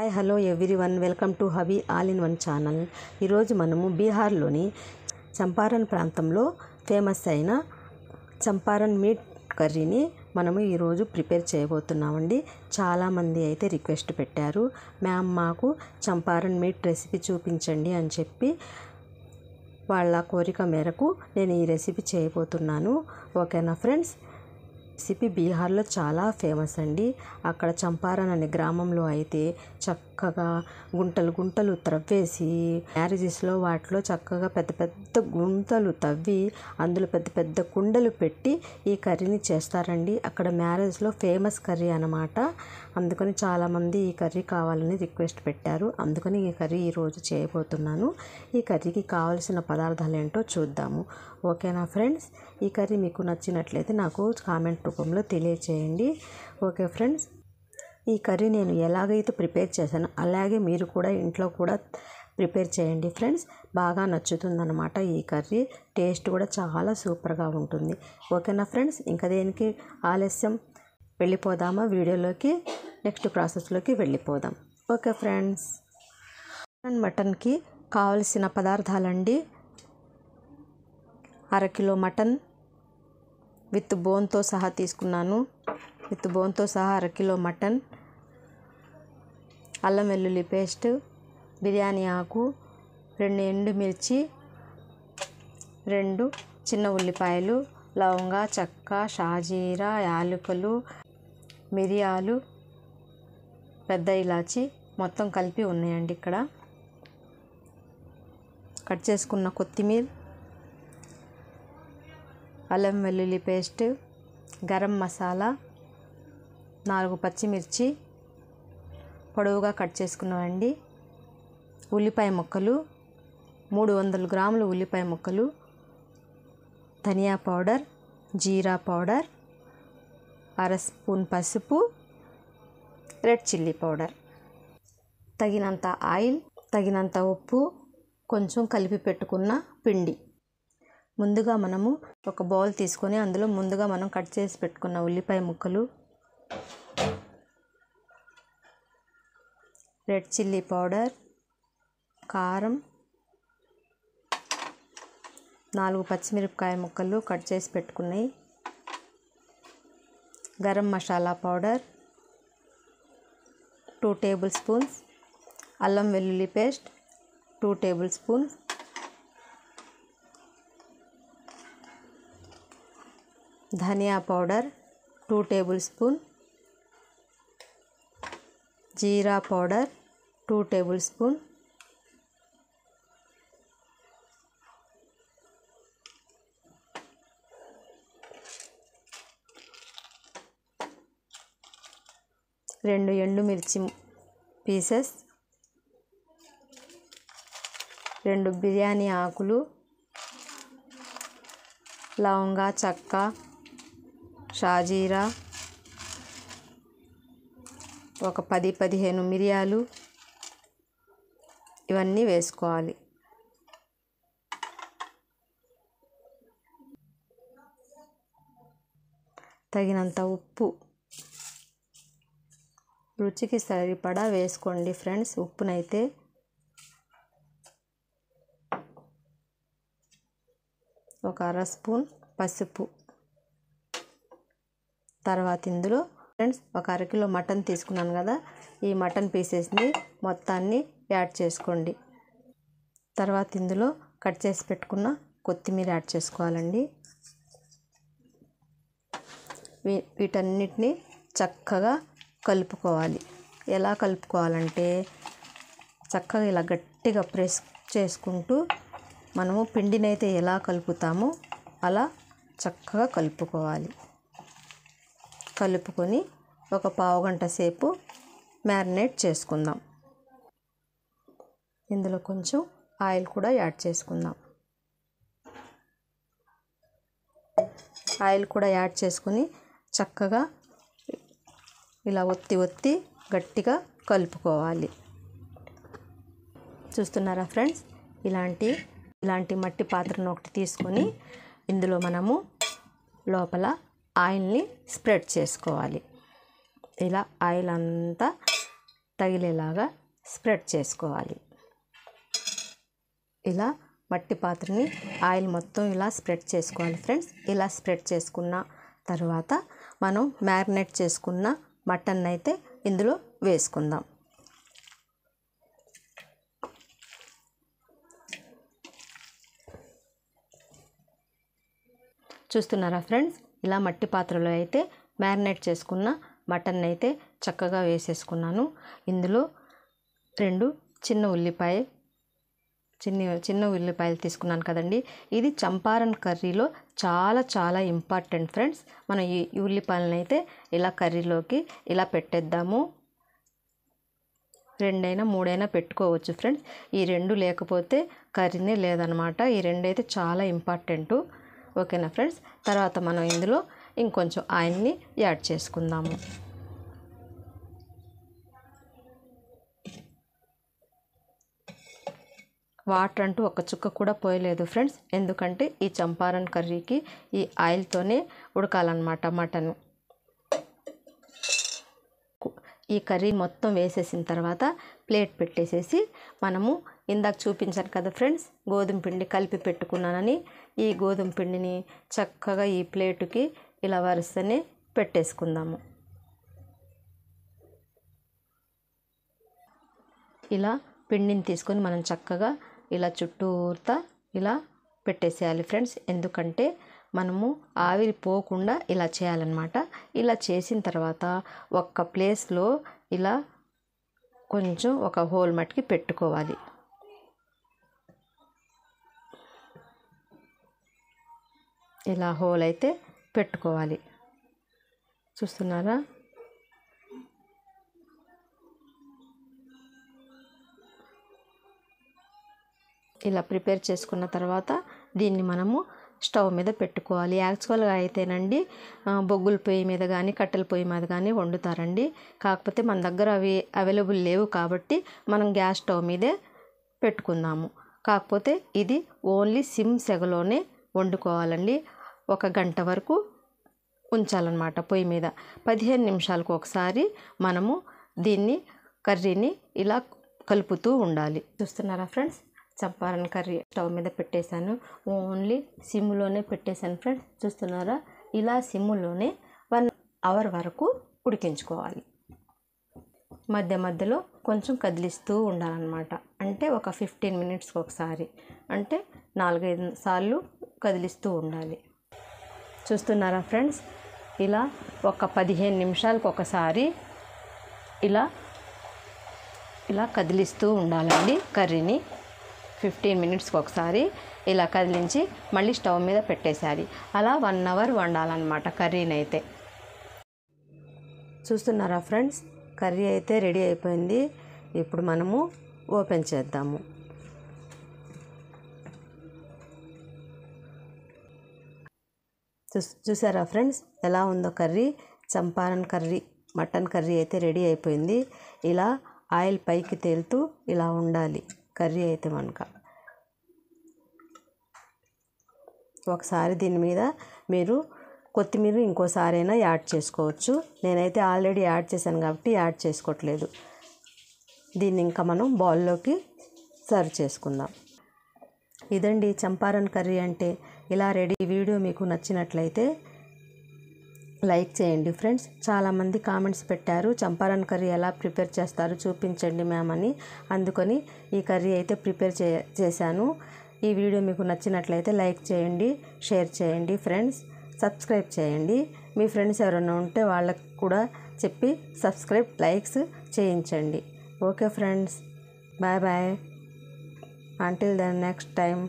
Hi hello everyone, welcome to hubby all in one channel. ఈరోజు మనము బీహార్లోని చంపారన్ ప్రాంతంలో ఫేమస్ అయిన చంపారన్ మీట్ కర్రీని మనము ఈరోజు ప్రిపేర్ చేయబోతున్నామండి. చాలామంది అయితే రిక్వెస్ట్ పెట్టారు, మ్యామ్ మాకు చంపారన్ మీట్ రెసిపీ చూపించండి అని చెప్పి. వాళ్ళ కోరిక మేరకు నేను ఈ రెసిపీ చేయబోతున్నాను. ఓకేనా ఫ్రెండ్స్? రెసిపీ బీహార్లో చాలా ఫేమస్ అండి. అక్కడ చంపారన్ అనే గ్రామంలో అయితే చక్కగా గుంటలు గుంటలు త్రవ్వేసి మ్యారేజెస్లో వాటిలో చక్కగా పెద్ద పెద్ద గుంతలు తవ్వి అందులో పెద్ద పెద్ద కుండలు పెట్టి ఈ కర్రీని చేస్తారండి. అక్కడ మ్యారేజ్లో ఫేమస్ కర్రీ అన్నమాట. అందుకని చాలామంది ఈ కర్రీ కావాలని రిక్వెస్ట్ పెట్టారు. అందుకని ఈ కర్రీ ఈరోజు చేయబోతున్నాను. ఈ కర్రీకి కావాల్సిన పదార్థాలు ఏంటో చూద్దాము. ఓకేనా ఫ్రెండ్స్? ఈ కర్రీ మీకు నచ్చినట్లయితే నాకు కామెంట్ రూపంలో తెలియచేయండి. ఓకే ఫ్రెండ్స్, ఈ కర్రీ నేను ఎలాగైతే ప్రిపేర్ చేశానో అలాగే మీరు కూడా ఇంట్లో కూడా ప్రిపేర్ చేయండి ఫ్రెండ్స్. బాగా నచ్చుతుందన్నమాట. ఈ కర్రీ టేస్ట్ కూడా చాలా సూపర్గా ఉంటుంది. ఓకేనా ఫ్రెండ్స్? ఇంకా దేనికి ఆలస్యం, వెళ్ళిపోదామా వీడియోలోకి? నెక్స్ట్ ప్రాసెస్లోకి వెళ్ళిపోదాం. ఓకే ఫ్రెండ్స్, మటన్కి కావలసిన పదార్థాలండి: అరకిలో మటన్ విత్ బోన్తో సహా తీసుకున్నాను. విత్ బోన్తో సహా అరకిలో మటన్, అల్లం వెల్లుల్లి పేస్ట్, బిర్యానీ ఆకు, 2 ఎండుమిర్చి, 2 చిన్న ఉల్లిపాయలు, లవంగా, చెక్క, షాజీరా, యాలకులు, మిరియాలు, పెద్ద ఇలాచి మొత్తం కలిపి ఉన్నాయండి. ఇక్కడ కట్ చేసుకున్న కొత్తిమీర, అల్లం వెల్లుల్లి పేస్ట్, గరం మసాలా, 4 పచ్చిమిర్చి పొడవుగా కట్ చేసుకున్నామండి. ఉల్లిపాయ ముక్కలు, 300 గ్రాములు ఉల్లిపాయ ముక్కలు, ధనియా పౌడర్, జీరా పౌడర్, 1/2 స్పూన్ పసుపు, రెడ్ చిల్లీ పౌడర్, తగినంత ఆయిల్, తగినంత ఉప్పు, కొంచెం కలిపి పెట్టుకున్న పిండి. ముందుగా మనము ఒక బౌల్ తీసుకొని అందులో ముందుగా మనం కట్ చేసి పెట్టుకున్న ఉల్లిపాయ ముక్కలు, రెడ్ చిల్లీ పౌడర్, కారం, 4 పచ్చిమిరపకాయ ముక్కలు కట్ చేసి పెట్టుకున్నాయి, garam masala powder, 2 tablespoons, అల్లం వెల్లుల్లి పేస్ట్ 2 టేబుల్ స్పూన్స్, ధనియా పౌడర్ 2 టేబుల్ స్పూన్, జీరా పౌడర్ 2 టేబుల్ స్పూన్, రెండు ఎండుమిర్చి పీసెస్, 2 బిర్యానీ ఆకులు, లవంగా, చెక్క, షాజీరా, ఒక 10-15 మిరియాలు, ఇవన్నీ వేసుకోవాలి. తగినంత ఉప్పు, రుచికి సరిపడా వేసుకోండి ఫ్రెండ్స్. ఉప్పునైతే ఒక 1/2 స్పూన్ పసుపు. తర్వాత ఇందులో ఫ్రెండ్స్ ఒక 1/2 కిలో మటన్ తీసుకున్నాను కదా, ఈ మటన్ పీసెస్ని మొత్తాన్ని యాడ్ చేసుకోండి. తర్వాత ఇందులో కట్ చేసి పెట్టుకున్న కొత్తిమీర యాడ్ చేసుకోవాలండి. వీటన్నిటిని చక్కగా కలుపుకోవాలి. ఎలా కలుపుకోవాలంటే చక్కగా ఇలా గట్టిగా ప్రెస్ చేసుకుంటూ మనము పిండినైతే ఎలా కలుపుతామో అలా చక్కగా కలుపుకోవాలి. కలుపుకొని ఒక పావు గంట సేపు మ్యారినేట్ చేసుకుందాం. ఇందులో కొంచెం ఆయిల్ కూడా యాడ్ చేసుకుందాం. ఆయిల్ కూడా యాడ్ చేసుకుని చక్కగా ఇలా ఒత్తి గట్టిగా కలుపుకోవాలి. చూస్తున్నారా ఫ్రెండ్స్? ఇలాంటి మట్టి పాత్రను ఒకటి తీసుకొని ఇందులో మనము లోపల ఆయిల్ని స్ప్రెడ్ చేసుకోవాలి. ఇలా ఆయిల్ అంతా తగిలేలాగా స్ప్రెడ్ చేసుకోవాలి. ఇలా మట్టి పాత్రని ఆయిల్ మొత్తం ఇలా స్ప్రెడ్ చేసుకోవాలి ఫ్రెండ్స్. ఇలా స్ప్రెడ్ చేసుకున్న తర్వాత మనం మ్యారినేట్ చేసుకున్న మటన్ అయితే ఇందులో వేసుకుందాం. చూస్తున్నారా ఫ్రెండ్స్, ఇలా మట్టి పాత్రలో అయితే మ్యారినేట్ చేసుకున్న మటన్ అయితే చక్కగా వేసేసుకున్నాను. ఇందులో 2 చిన్న ఉల్లిపాయలు తీసుకున్నాను కదండి. ఇది చంపారన్ కర్రీలో చాలా ఇంపార్టెంట్ ఫ్రెండ్స్. మనం ఈ ఉల్లిపాయలను అయితే ఇలా కర్రీలోకి ఇలా పెట్టేద్దాము. 2 అయినా 3 అయినా పెట్టుకోవచ్చు ఫ్రెండ్స్. ఈ 2 లేకపోతే కర్రీనే లేదనమాట. ఈ 2 అయితే చాలా ఇంపార్టెంటు. ఓకేనా ఫ్రెండ్స్. తర్వాత మనం ఇందులో ఇంకొంచెం ఆయిల్ని యాడ్ చేసుకుందాము. వాటర్ అంటూ ఒక చుక్క కూడా పోయలేదు ఫ్రెండ్స్. ఎందుకంటే ఈ చంపారన్ కర్రీకి ఈ ఆయిల్తోనే ఉడకాలన్నమాట మటన్. ఈ కర్రీ మొత్తం వేసేసిన తర్వాత ప్లేట్ పెట్టేసేసి మనము ఇందాక చూపించాను కదా ఫ్రెండ్స్, గోధుమ పిండి కలిపి పెట్టుకున్నానని, ఈ గోధుమ పిండిని చక్కగా ఈ ప్లేటుకి ఇలా వరుసనే పెట్టేసుకుందాము. ఇలా పిండిని తీసుకొని మనం చక్కగా ఇలా చుట్టూర్తా ఇలా పెట్టేసేయాలి ఫ్రెండ్స్. ఎందుకంటే మనము ఆవిరి పోకుండా ఇలా చేయాలన్నమాట. ఇలా చేసిన తర్వాత ఒక్క ప్లేస్లో ఇలా కొంచెం ఒక హోల్ మట్టుకి పెట్టుకోవాలి. ఇలా హోల్ అయితే పెట్టుకోవాలి. చూస్తున్నారా? ఇలా ప్రిపేర్ చేసుకున్న తర్వాత దీన్ని మనము స్టవ్ మీద పెట్టుకోవాలి. యాక్చువల్గా అయితేనండి బొగ్గుల పొయ్యి మీద కానీ కట్టెల పొయ్యి మీద కానీ వండుతారండి. కాకపోతే మన దగ్గర అవి అవైలబుల్ లేవు కాబట్టి మనం గ్యాస్ స్టవ్ మీదే పెట్టుకుందాము. కాకపోతే ఇది ఓన్లీ సిమ్ సెగలోనే వండుకోవాలండి. 1 గంట వరకు ఉంచాలన్నమాట పొయ్యి మీద. 15 నిమిషాలకు ఒకసారి మనము కర్రీని ఇలా కలుపుతూ ఉండాలి. చూస్తున్నారా ఫ్రెండ్స్, చంపారన్ కర్రీ స్టవ్ మీద పెట్టేశాను. ఓన్లీ సిమ్లోనే పెట్టేశాను ఫ్రెండ్స్. చూస్తున్నారా? ఇలా సిమ్లోనే 1 అవర్ వరకు ఉడికించుకోవాలి. మధ్య మధ్యలో కొంచెం కదిలిస్తూ ఉండాలన్నమాట. అంటే ఒక 15 మినిట్స్కి ఒకసారి, అంటే 4-5 సార్లు కదిలిస్తూ ఉండాలి. చూస్తున్నారా ఫ్రెండ్స్, ఇలా ఒక 15 నిమిషాలకు ఒకసారి ఇలా కదిలిస్తూ ఉండాలండి కర్రీని. 15 మినిట్స్కి ఒకసారి ఇలా కదిలించి మళ్ళీ స్టవ్ మీద పెట్టేసేయాలి. అలా 1 అవర్ వండాలన్నమాట కర్రీని అయితే. చూస్తున్నారా ఫ్రెండ్స్, కర్రీ అయితే రెడీ అయిపోయింది. ఇప్పుడు మనము ఓపెన్ చేద్దాము. చూసారా ఫ్రెండ్స్, ఎలా ఉందో curry. Champaran curry, mutton curry అయితే రెడీ అయిపోయింది. ఇలా ఆయిల్ పైకి తేలుతూ ఇలా ఉండాలి కర్రీ అయితే మనక. ఒకసారి దీని మీద మీరు కొత్తిమీర ఇంకోసారైనా యాడ్ చేసుకోవచ్చు. నేనైతే ఆల్రెడీ యాడ్ చేశాను కాబట్టి యాడ్ చేసుకోవట్లేదు. దీన్ని ఇంకా మనం బౌల్లోకి సర్వ్ చేసుకుందాం. ఇదండి చంపారన్ కర్రీ అంటే ఇలా రెడీ. వీడియో మీకు నచ్చినట్లయితే లైక్ చేయండి ఫ్రెండ్స్. చాలామంది కామెంట్స్ పెట్టారు, చంపారన్ కర్రీ ఎలా ప్రిపేర్ చేస్తారు చూపించండి మ్యామ్ అని. అందుకని ఈ కర్రీ అయితే ప్రిపేర్ చేశాను. ఈ వీడియో మీకు నచ్చినట్లయితే లైక్ చేయండి, షేర్ చేయండి ఫ్రెండ్స్. సబ్స్క్రైబ్ చేయండి. మీ ఫ్రెండ్స్ ఎవరైనా ఉంటే వాళ్ళకు కూడా చెప్పి సబ్స్క్రైబ్, లైక్స్ చేయించండి. Okay friends, bye bye. Until then, next time.